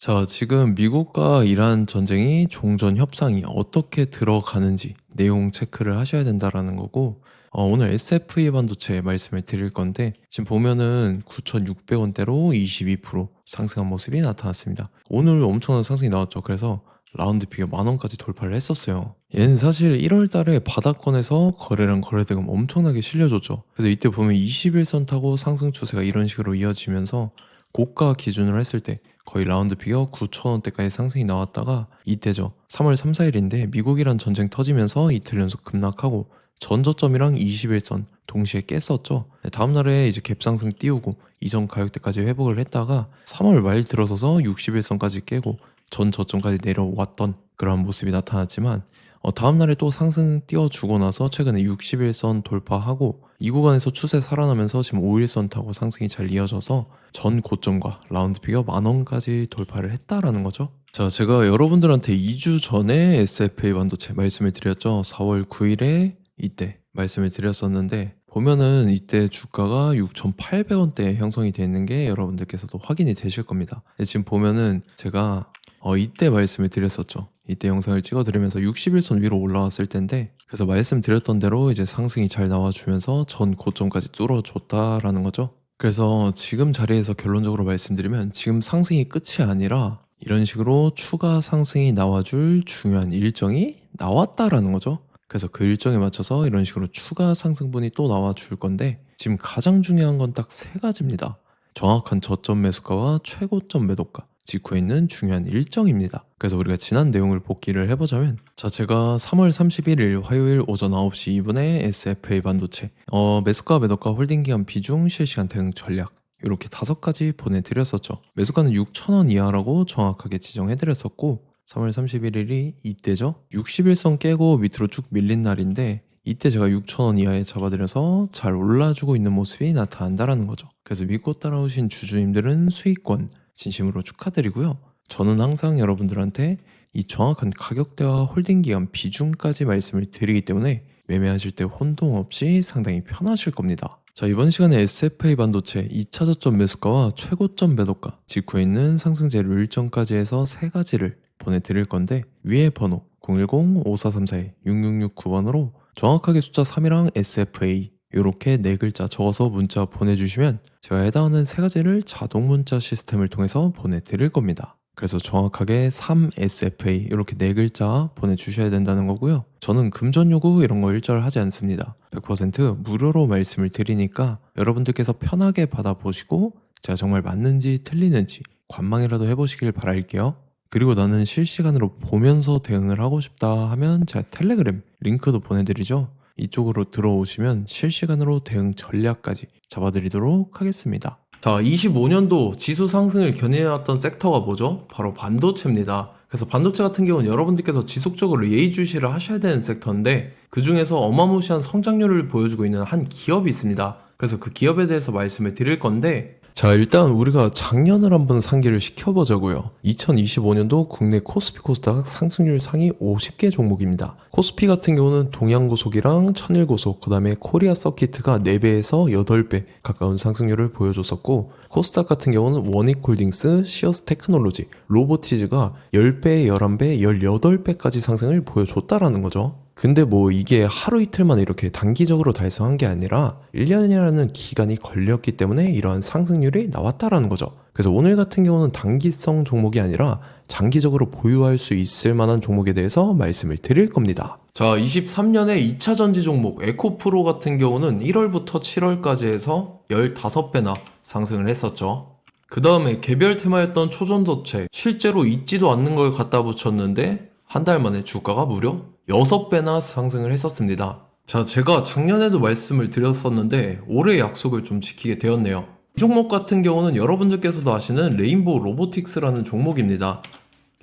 자, 지금 미국과 이란 전쟁이 종전 협상이 어떻게 들어가는지 내용 체크를 하셔야 된다라는 거고, 오늘 SFE 반도체 말씀을 드릴 건데, 지금 보면은 9,600원대로 22% 상승한 모습이 나타났습니다. 오늘 엄청난 상승이 나왔죠. 그래서 라운드 피겨 10,000원까지 돌파를 했었어요. 얘는 사실 1월 달에 바닥권에서 거래량 거래대금 엄청나게 실려줬죠. 그래서 이때 보면 21선 타고 상승 추세가 이런 식으로 이어지면서 고가 기준으로 했을 때 거의 라운드 피겨 9,000원대까지 상승이 나왔다가 이때죠. 3월 3, 4일인데 미국이란 전쟁 터지면서 이틀 연속 급락하고 전저점이랑 21선 동시에 깼었죠. 다음날에 이제 갭상승 띄우고 이전 가격대까지 회복을 했다가 3월 말 들어서서 61선까지 깨고 전 저점까지 내려왔던 그런 모습이 나타났지만 다음날에 또 상승 띄워주고 나서 최근에 61선 돌파하고 이 구간에서 추세 살아나면서 지금 51선 타고 상승이 잘 이어져서 전 고점과 라운드 피겨 10,000원까지 돌파를 했다라는 거죠. 자, 제가 여러분들한테 2주 전에 SFA 반도체 말씀을 드렸죠. 4월 9일에 이때 말씀을 드렸었는데 보면은 이때 주가가 6,800원대에 형성이 되어 있는 게 여러분들께서도 확인이 되실 겁니다. 지금 보면은 제가 이때 말씀을 드렸었죠. 이때 영상을 찍어드리면서 61선 위로 올라왔을 텐데 그래서 말씀드렸던 대로 이제 상승이 잘 나와주면서 전 고점까지 뚫어줬다라는 거죠. 그래서 지금 자리에서 결론적으로 말씀드리면 지금 상승이 끝이 아니라 이런 식으로 추가 상승이 나와줄 중요한 일정이 나왔다라는 거죠. 그래서 그 일정에 맞춰서 이런 식으로 추가 상승분이 또 나와줄 건데 지금 가장 중요한 건 딱 세 가지입니다. 정확한 저점 매수가와 최고점 매도가 직후에 있는 중요한 일정입니다. 그래서 우리가 지난 내용을 복기를 해보자면 자, 제가 3월 31일 화요일 오전 9시 2분에 SFA 반도체 매수가 매도가 홀딩기간 비중 실시간 대응 전략 이렇게 5가지 보내드렸었죠. 매수가는 6,000원 이하라고 정확하게 지정해드렸었고 3월 31일이 이때죠. 61선 깨고 밑으로 쭉 밀린 날인데 이때 제가 6,000원 이하에 잡아드려서 잘 올라주고 있는 모습이 나타난다라는 거죠. 그래서 믿고 따라오신 주주님들은 수익권 진심으로 축하드리고요. 저는 항상 여러분들한테 이 정확한 가격대와 홀딩 기간 비중까지 말씀을 드리기 때문에 매매하실 때 혼동 없이 상당히 편하실 겁니다. 자, 이번 시간에 SFA 반도체 2차 저점 매수가와 최고점 매도가 직후에 있는 상승재료 일정까지 해서 세 가지를 보내드릴 건데 위에 번호 010-5434-6669번으로 정확하게 숫자 3이랑 SFA 이렇게 네 글자 적어서 문자 보내주시면 제가 해당하는 세 가지를 자동 문자 시스템을 통해서 보내드릴 겁니다. 그래서 정확하게 3SFA 이렇게 네 글자 보내주셔야 된다는 거고요. 저는 금전 요구 이런 거 일절 하지 않습니다. 100% 무료로 말씀을 드리니까 여러분들께서 편하게 받아보시고 제가 정말 맞는지 틀리는지 관망이라도 해보시길 바랄게요. 그리고 나는 실시간으로 보면서 대응을 하고 싶다 하면 제가 텔레그램 링크도 보내드리죠. 이쪽으로 들어오시면 실시간으로 대응 전략까지 잡아드리도록 하겠습니다. 자, 25년도 지수 상승을 견인해왔던 섹터가 뭐죠? 바로 반도체입니다. 그래서 반도체 같은 경우는 여러분들께서 지속적으로 예의주시를 하셔야 되는 섹터인데 그 중에서 어마무시한 성장률을 보여주고 있는 한 기업이 있습니다. 그래서 그 기업에 대해서 말씀을 드릴 건데 자, 일단 우리가 작년을 한번 상기를 시켜보자고요. 2025년도 국내 코스피 코스닥 상승률 상위 50개 종목입니다. 코스피 같은 경우는 동양고속이랑 천일고속, 그 다음에 코리아 서키트가 4배에서 8배 가까운 상승률을 보여줬었고 코스닥 같은 경우는 원익홀딩스, 시어스 테크놀로지, 로보티즈가 10배, 11배, 18배까지 상승을 보여줬다라는 거죠. 근데 뭐 이게 하루 이틀만 이렇게 단기적으로 달성한 게 아니라 1년이라는 기간이 걸렸기 때문에 이러한 상승률이 나왔다라는 거죠. 그래서 오늘 같은 경우는 단기성 종목이 아니라 장기적으로 보유할 수 있을 만한 종목에 대해서 말씀을 드릴 겁니다. 자, 23년에 2차 전지 종목 에코프로 같은 경우는 1월부터 7월까지 해서 15배나 상승을 했었죠. 그 다음에 개별 테마였던 초전도체 실제로 있지도 않는 걸 갖다 붙였는데 한 달 만에 주가가 무려 6배나 상승을 했었습니다. 자, 제가 작년에도 말씀을 드렸었는데 올해 약속을 좀 지키게 되었네요. 이 종목 같은 경우는 여러분들께서도 아시는 레인보우 로보틱스라는 종목입니다.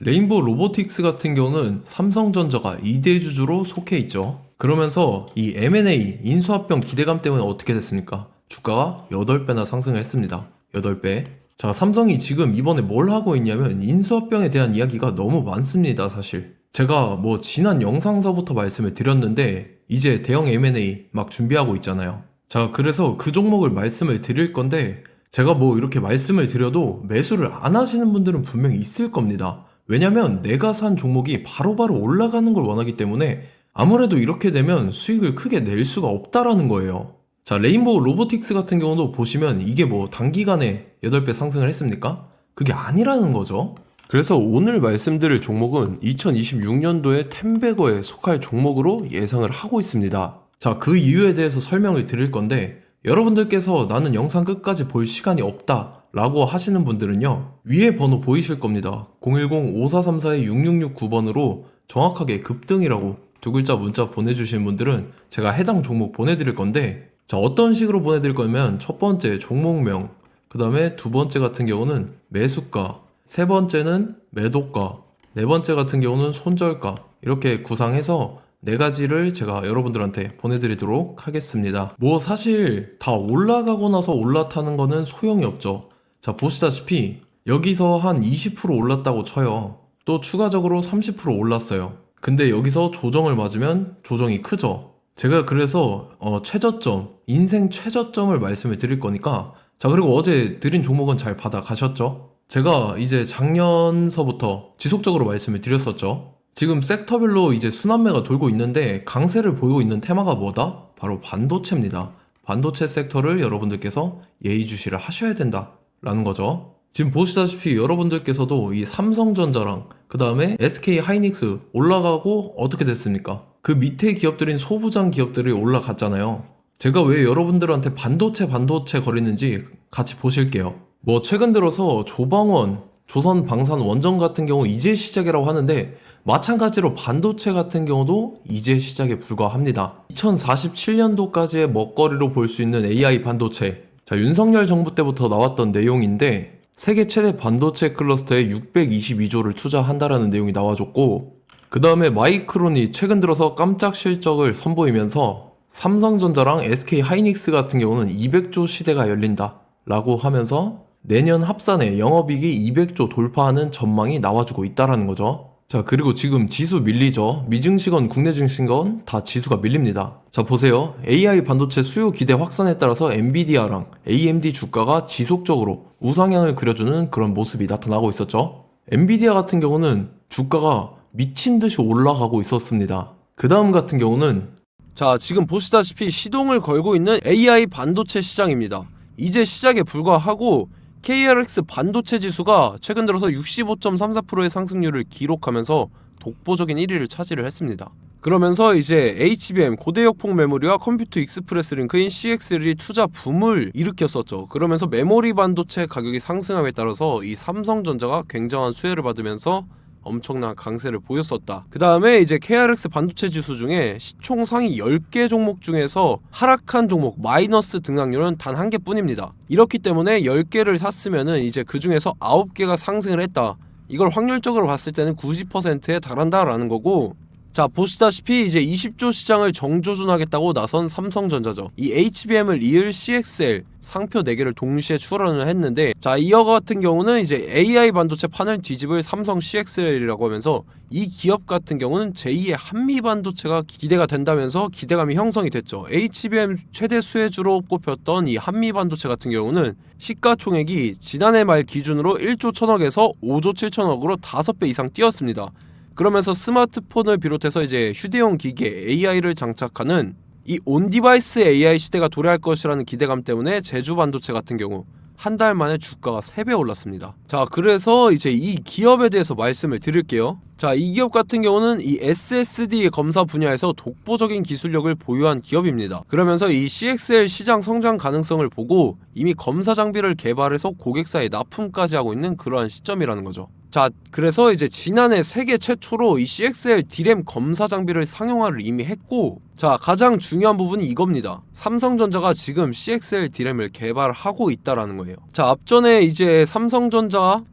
레인보우 로보틱스 같은 경우는 삼성전자가 2대 주주로 속해 있죠. 그러면서 이 M&A 인수합병 기대감 때문에 어떻게 됐습니까? 주가가 8배나 상승을 했습니다. 8배. 자, 삼성이 지금 이번에 뭘 하고 있냐면 인수합병에 대한 이야기가 너무 많습니다, 사실. 제가 뭐 지난 영상서부터 말씀을 드렸는데 이제 대형 M&A 막 준비하고 있잖아요. 자, 그래서 그 종목을 말씀을 드릴 건데 제가 뭐 이렇게 말씀을 드려도 매수를 안 하시는 분들은 분명히 있을 겁니다. 왜냐면 내가 산 종목이 바로바로 올라가는 걸 원하기 때문에 아무래도 이렇게 되면 수익을 크게 낼 수가 없다라는 거예요. 자, 레인보우 로보틱스 같은 경우도 보시면 이게 뭐 단기간에 8배 상승을 했습니까? 그게 아니라는 거죠. 그래서 오늘 말씀드릴 종목은 2026년도에 텐베거에 속할 종목으로 예상을 하고 있습니다. 자, 그 이유에 대해서 설명을 드릴 건데 여러분들께서 나는 영상 끝까지 볼 시간이 없다 라고 하시는 분들은요, 위에 번호 보이실 겁니다. 010-5434-6669번으로 정확하게 급등이라고 두 글자 문자 보내주신 분들은 제가 해당 종목 보내드릴 건데, 자, 어떤 식으로 보내드릴 거냐면 첫 번째 종목명, 그 다음에 두 번째 같은 경우는 매수가, 세 번째는 매도가, 네 번째 같은 경우는 손절가, 이렇게 구상해서 네 가지를 제가 여러분들한테 보내드리도록 하겠습니다. 뭐 사실 다 올라가고 나서 올라타는 거는 소용이 없죠. 자, 보시다시피 여기서 한 20% 올랐다고 쳐요. 또 추가적으로 30% 올랐어요. 근데 여기서 조정을 맞으면 조정이 크죠. 제가 그래서 최저점, 인생 최저점을 말씀을 드릴 거니까, 자, 그리고 어제 드린 종목은 잘 받아가셨죠? 제가 이제 작년서부터 지속적으로 말씀을 드렸었죠. 지금 섹터별로 이제 순환매가 돌고 있는데 강세를 보이고 있는 테마가 뭐다? 바로 반도체입니다. 반도체 섹터를 여러분들께서 예의주시를 하셔야 된다라는 거죠. 지금 보시다시피 여러분들께서도 이 삼성전자랑 그 다음에 SK 하이닉스 올라가고 어떻게 됐습니까? 그 밑에 기업들인 소부장 기업들이 올라갔잖아요. 제가 왜 여러분들한테 반도체 거리는지 같이 보실게요. 뭐 최근 들어서 조방원, 조선방산원전 같은 경우 이제 시작이라고 하는데 마찬가지로 반도체 같은 경우도 이제 시작에 불과합니다. 2047년도까지의 먹거리로 볼 수 있는 AI 반도체. 자, 윤석열 정부 때부터 나왔던 내용인데 세계 최대 반도체 클러스터에 622조를 투자한다라는 내용이 나와줬고, 그 다음에 마이크론이 최근 들어서 깜짝 실적을 선보이면서 삼성전자랑 SK 하이닉스 같은 경우는 200조 시대가 열린다 라고 하면서 내년 합산에 영업이익이 200조 돌파하는 전망이 나와주고 있다라는 거죠. 자, 그리고 지금 지수 밀리죠. 미증시건 국내 증시건 다 지수가 밀립니다. 자, 보세요. AI 반도체 수요 기대 확산에 따라서 엔비디아랑 AMD 주가가 지속적으로 우상향을 그려주는 그런 모습이 나타나고 있었죠. 엔비디아 같은 경우는 주가가 미친 듯이 올라가고 있었습니다. 그 다음 같은 경우는, 자, 지금 보시다시피 시동을 걸고 있는 AI 반도체 시장입니다. 이제 시작에 불과하고 KRX 반도체 지수가 최근 들어서 65.34%의 상승률을 기록하면서 독보적인 1위를 차지를 했습니다. 그러면서 이제 HBM 고대역폭 메모리와 컴퓨터 익스프레스 링크인 CXL이 투자 붐을 일으켰었죠. 그러면서 메모리 반도체 가격이 상승함에 따라서 이 삼성전자가 굉장한 수혜를 받으면서 엄청난 강세를 보였었다. 그 다음에 이제 KRX 반도체 지수 중에 시총 상위 10개 종목 중에서 하락한 종목 마이너스 등락률은 단 1개 뿐입니다. 이렇기 때문에 10개를 샀으면은 이제 그 중에서 9개가 상승을 했다. 이걸 확률적으로 봤을 때는 90%에 달한다라는 거고, 자, 보시다시피 이제 20조 시장을 정조준하겠다고 나선 삼성전자죠. 이 HBM을 이을 CXL 상표 4개를 동시에 출원을 했는데, 자, 이어 같은 경우는 이제 AI 반도체 판을 뒤집을 삼성 CXL이라고 하면서 이 기업 같은 경우는 제2의 한미 반도체가 기대가 된다면서 기대감이 형성이 됐죠. HBM 최대 수혜주로 꼽혔던 이 한미 반도체 같은 경우는 시가총액이 지난해 말 기준으로 1조 1000억에서 5조 7천억으로 5배 이상 뛰었습니다. 그러면서 스마트폰을 비롯해서 이제 휴대용 기기에 AI를 장착하는 이 온디바이스 AI 시대가 도래할 것이라는 기대감 때문에 제주 반도체 같은 경우 한 달 만에 주가가 3배 올랐습니다. 자, 그래서 이제 이 기업에 대해서 말씀을 드릴게요. 자, 이 기업 같은 경우는 이 SSD 검사 분야에서 독보적인 기술력을 보유한 기업입니다. 그러면서 이 CXL 시장 성장 가능성을 보고 이미 검사 장비를 개발해서 고객사에 납품까지 하고 있는 그러한 시점이라는 거죠. 자, 그래서 이제 지난해 세계 최초로 이 CXL D램 검사 장비를 상용화를 이미 했고, 자, 가장 중요한 부분이 이겁니다. 삼성전자가 지금 CXL D램을 개발하고 있다라는 거예요. 자, 앞전에 이제 삼성전자가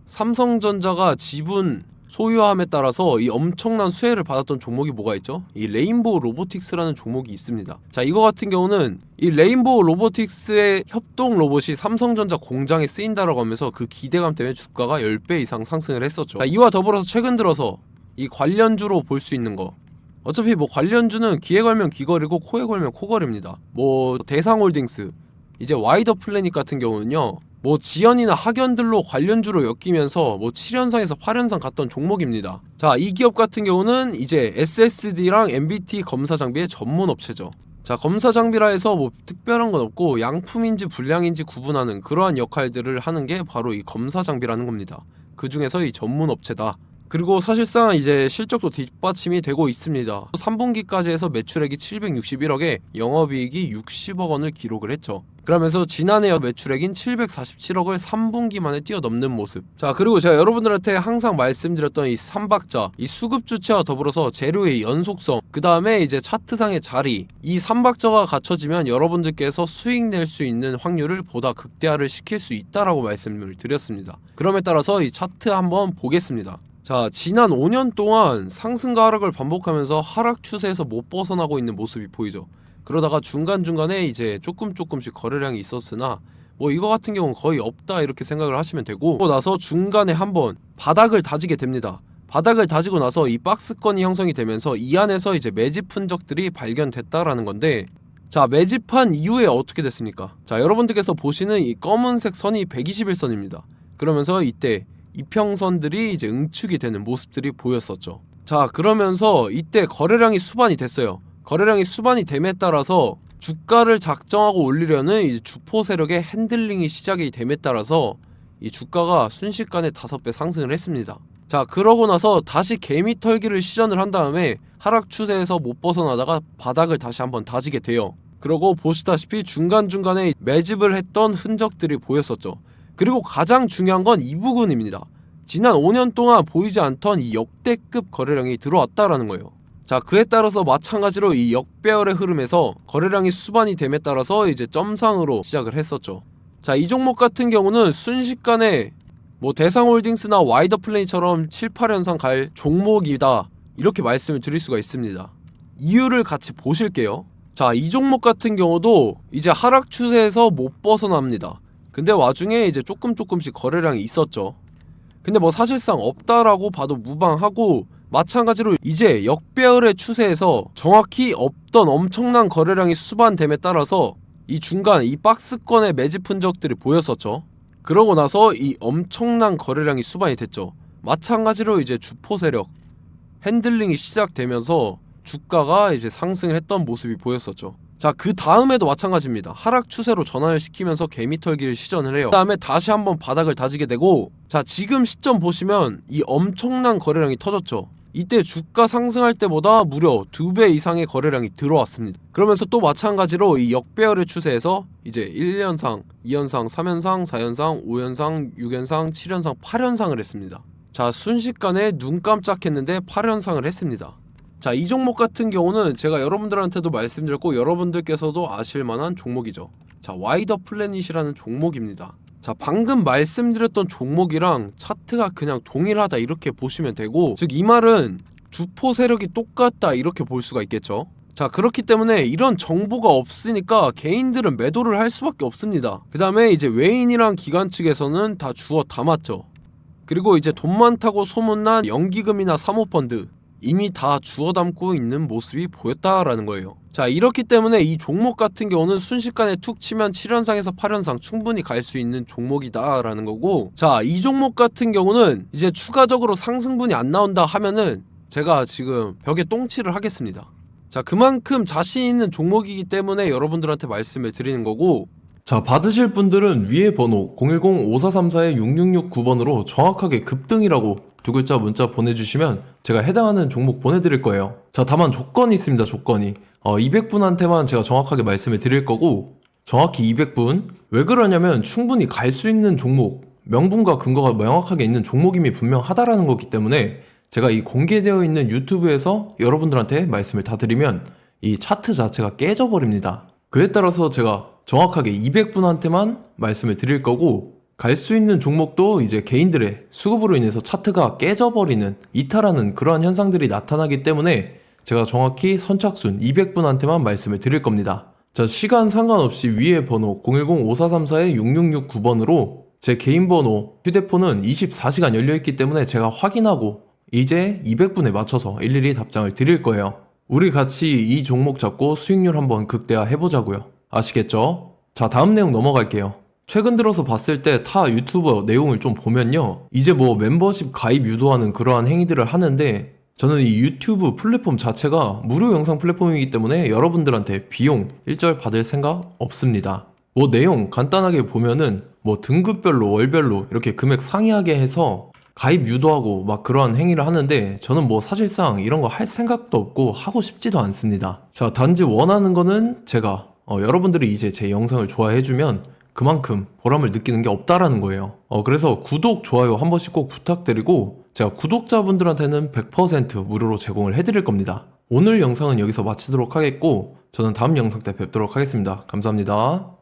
지분 소유함에 따라서 이 엄청난 수혜를 받았던 종목이 뭐가 있죠? 이 레인보우 로보틱스라는 종목이 있습니다. 자, 이거 같은 경우는 이 레인보우 로보틱스의 협동 로봇이 삼성전자 공장에 쓰인다라고 하면서 그 기대감 때문에 주가가 10배 이상 상승을 했었죠. 자, 이와 더불어서 최근 들어서 이 관련주로 볼 수 있는 거, 어차피 뭐 관련주는 귀에 걸면 귀걸이고 코에 걸면 코걸입니다. 뭐 대상홀딩스, 이제 와이더 플래닛 같은 경우는요, 뭐 지연이나 학연들로 관련주로 엮이면서 뭐 7연상에서 8연상 갔던 종목입니다. 자, 이 기업 같은 경우는 이제 SSD랑 MBT 검사 장비의 전문 업체죠. 자, 검사 장비라 해서 뭐 특별한 건 없고 양품인지 불량인지 구분하는 그러한 역할들을 하는 게 바로 이 검사 장비라는 겁니다. 그 중에서 이 전문 업체다. 그리고 사실상 이제 실적도 뒷받침이 되고 있습니다. 3분기까지 해서 매출액이 761억에 영업이익이 60억 원을 기록을 했죠. 그러면서 지난해 매출액인 747억을 3분기 만에 뛰어넘는 모습. 자, 그리고 제가 여러분들한테 항상 말씀드렸던 이 3박자, 이 수급 주체와 더불어서 재료의 연속성, 그 다음에 이제 차트상의 자리, 이 3박자가 갖춰지면 여러분들께서 수익 낼 수 있는 확률을 보다 극대화를 시킬 수 있다라고 말씀을 드렸습니다. 그럼에 따라서 이 차트 한번 보겠습니다. 자, 지난 5년 동안 상승과 하락을 반복하면서 하락 추세에서 못 벗어나고 있는 모습이 보이죠. 그러다가 중간중간에 이제 조금씩 거래량이 있었으나 뭐 이거 같은 경우는 거의 없다 이렇게 생각을 하시면 되고, 그러고 나서 중간에 한번 바닥을 다지게 됩니다. 바닥을 다지고 나서 이 박스권이 형성이 되면서 이 안에서 이제 매집 흔적들이 발견됐다라는 건데, 자, 매집한 이후에 어떻게 됐습니까? 자, 여러분들께서 보시는 이 검은색 선이 121선입니다. 그러면서 이때 이평선들이 이제 응축이 되는 모습들이 보였었죠. 자, 그러면서 이때 거래량이 수반이 됐어요. 거래량이 수반이 됨에 따라서 주가를 작정하고 올리려는 이제 주포 세력의 핸들링이 시작이 됨에 따라서 이 주가가 순식간에 5배 상승을 했습니다. 자, 그러고 나서 다시 개미 털기를 시전을 한 다음에 하락 추세에서 못 벗어나다가 바닥을 다시 한번 다지게 돼요. 그러고 보시다시피 중간중간에 매집을 했던 흔적들이 보였었죠. 그리고 가장 중요한 건 이 부분입니다. 지난 5년 동안 보이지 않던 이 역대급 거래량이 들어왔다라는 거예요. 자, 그에 따라서 마찬가지로 이 역배열의 흐름에서 거래량이 수반이 됨에 따라서 이제 점상으로 시작을 했었죠. 자, 이 종목 같은 경우는 순식간에 뭐 대상홀딩스나 와이더플레이처럼 7, 8연상 갈 종목이다 이렇게 말씀을 드릴 수가 있습니다. 이유를 같이 보실게요. 자, 이 종목 같은 경우도 이제 하락 추세에서 못 벗어납니다. 근데 와중에 이제 조금씩 거래량이 있었죠. 근데 뭐 사실상 없다라고 봐도 무방하고, 마찬가지로 이제 역배열의 추세에서 정확히 없던 엄청난 거래량이 수반됨에 따라서 이 중간 이 박스권의 매집 흔적들이 보였었죠. 그러고 나서 이 엄청난 거래량이 수반이 됐죠. 마찬가지로 이제 주포 세력 핸들링이 시작되면서 주가가 이제 상승을 했던 모습이 보였었죠. 자, 그 다음에도 마찬가지입니다. 하락 추세로 전환을 시키면서 개미 털기를 시전을 해요. 그 다음에 다시 한번 바닥을 다지게 되고, 자, 지금 시점 보시면 이 엄청난 거래량이 터졌죠. 이때 주가 상승할 때보다 무려 2배 이상의 거래량이 들어왔습니다. 그러면서 또 마찬가지로 이 역배열의 추세에서 이제 1연상, 2연상, 3연상, 4연상, 5연상, 6연상, 7연상, 8연상을 했습니다. 자, 순식간에 눈 깜짝했는데 8연상을 했습니다. 자, 이 종목 같은 경우는 제가 여러분들한테도 말씀드렸고 여러분들께서도 아실만한 종목이죠. 자, 와이더 플래닛이라는 종목입니다. 자, 방금 말씀드렸던 종목이랑 차트가 그냥 동일하다 이렇게 보시면 되고, 즉 이 말은 주포 세력이 똑같다 이렇게 볼 수가 있겠죠. 자, 그렇기 때문에 이런 정보가 없으니까 개인들은 매도를 할 수밖에 없습니다. 그 다음에 이제 외인이랑 기관 측에서는 다 주워 담았죠. 그리고 이제 돈 많다고 소문난 연기금이나 사모펀드 이미 다 주워 담고 있는 모습이 보였다라는 거예요. 자, 이렇기 때문에 이 종목 같은 경우는 순식간에 툭 치면 7연상에서 8연상 충분히 갈 수 있는 종목이다 라는 거고, 자, 이 종목 같은 경우는 이제 추가적으로 상승분이 안 나온다 하면은 제가 지금 벽에 똥칠을 하겠습니다. 자, 그만큼 자신 있는 종목이기 때문에 여러분들한테 말씀을 드리는 거고, 자, 받으실 분들은 위에 번호 010-5434-6669번으로 정확하게 급등이라고 두 글자 문자 보내주시면 제가 해당하는 종목 보내드릴 거예요. 자, 다만 조건이 있습니다. 조건이 200분한테만 제가 정확하게 말씀을 드릴 거고, 정확히 200분. 왜 그러냐면 충분히 갈 수 있는 종목, 명분과 근거가 명확하게 있는 종목임이 분명하다라는 거기 때문에 제가 이 공개되어 있는 유튜브에서 여러분들한테 말씀을 다 드리면 이 차트 자체가 깨져버립니다. 그에 따라서 제가 정확하게 200분한테만 말씀을 드릴 거고, 갈 수 있는 종목도 이제 개인들의 수급으로 인해서 차트가 깨져버리는, 이탈하는 그러한 현상들이 나타나기 때문에 제가 정확히 선착순 200분한테만 말씀을 드릴 겁니다. 자, 시간 상관없이 위에 번호 010-5434-6669번으로 제 개인 번호, 휴대폰은 24시간 열려있기 때문에 제가 확인하고 이제 200분에 맞춰서 일일이 답장을 드릴 거예요. 우리 같이 이 종목 잡고 수익률 한번 극대화 해보자고요. 아시겠죠? 자, 다음 내용 넘어갈게요. 최근 들어서 봤을 때 타 유튜버 내용을 좀 보면요. 이제 뭐 멤버십 가입 유도하는 그러한 행위들을 하는데 저는 이 유튜브 플랫폼 자체가 무료 영상 플랫폼이기 때문에 여러분들한테 비용 일절 받을 생각 없습니다. 뭐 내용 간단하게 보면은 뭐 등급별로 월별로 이렇게 금액 상이하게 해서 가입 유도하고 막 그러한 행위를 하는데 저는 뭐 사실상 이런 거 할 생각도 없고 하고 싶지도 않습니다. 자, 단지 원하는 거는 제가 여러분들이 이제 제 영상을 좋아해주면 그만큼 보람을 느끼는 게 없다라는 거예요. 그래서 구독, 좋아요 한 번씩 꼭 부탁드리고 제가 구독자분들한테는 100% 무료로 제공을 해드릴 겁니다. 오늘 영상은 여기서 마치도록 하겠고 저는 다음 영상 때 뵙도록 하겠습니다. 감사합니다.